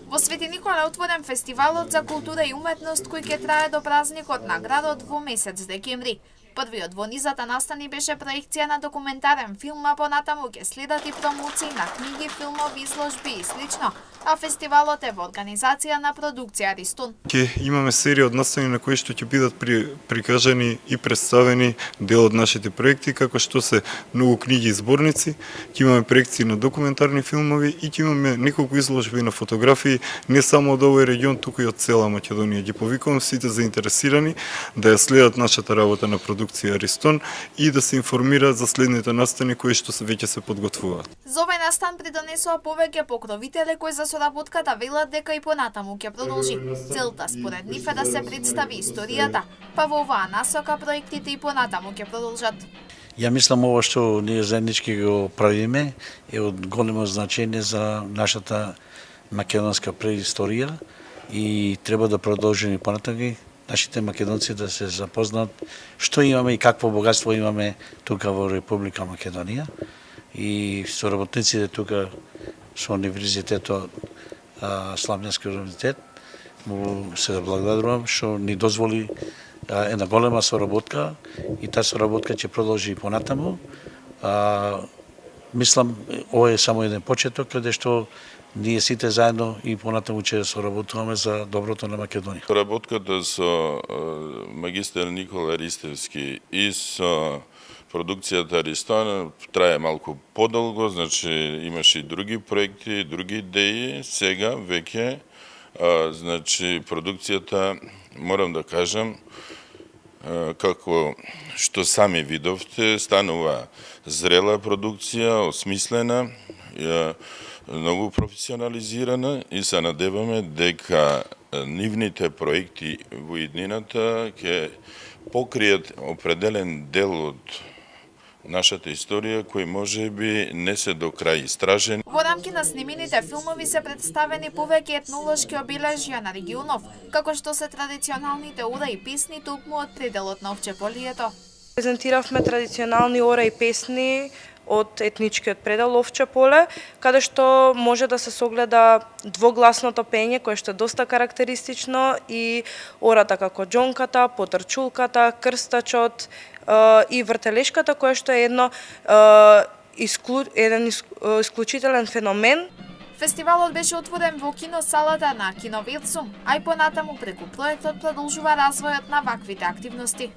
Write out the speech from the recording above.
Во Свети Никола е отворен фестивалот за култура и уметност кој ќе трае до празникот на градот во месец декември. Првиот во низата настани беше проекција на документарен филм, а понатаму ќе следат и промоции на книги, филмови, изложби и слично, а фестивалот е во организација на продукција Аристон. Ќе имаме серија од настави на кои што ќе бидат прикажани и представени дел од нашите проекти, како што се многу книги и зборници, ќе имаме проекции на документарни филмови и ќе имаме неколку изложби на фотографии, не само од овој регион, туку и од цела Македонија. Ги повикувам сите заинтересирани да ја следат нашата работа на продукција Аристон и да се информираат за следните настани кои што веќе се подготвуваат. За овој настан придонесоа повеќе покровители кои за соработката велат дека и понатаму ќе продолжи. Целта според нив е да се представи историјата, па во оваа насока проектите и понатаму ќе продолжат. Ја мислам ова што ние заеднички го правиме е од големо значење за нашата македонска преисторија и треба да продолжи понатаму нашите македонци да се запознаат што имаме и какво богатство имаме тука во Република Македонија и соработниците тука со Универзитетот Славенски универзитет му се благодарувам што ни дозволи една голема соработка и таа соработка ќе продолжи и понатаму. Мислам ова е само еден почеток каде што ние сите заедно и понатаму ќе соработуваме за доброто на Македонија. Работката со магистер Никола Ристевски и со продукцијата Аристон трае малку подолго, значи имаше и други проекти, други идеи. Сега веќе значи продукцијата, морам да кажам, како што сами видовте, станува зрела продукција, осмислена, многу професионализирана и се надеваме дека нивните проекти во иднината ќе покријат определен дел од нашата историја кој можеби не се до крај истражен. Во рамки на снимените филмови се представени повеќе етнолошки обележја на регионов, како што се традиционалните ора и песни токму од пределот на Овчеполието. Презентиравме традиционални ора и песни од етничкиот предел Овче поле, каде што може да се согледа двогласното пење, кое што е доста карактеристично, и ората како џонката, потрчулката, крстачот и вртелешката, кое што е еден исклучителен феномен. Фестивалот беше отворен во киносалата на Кино Вилсум, а и понатаму преку проектот продолжува развојот на ваквите активности.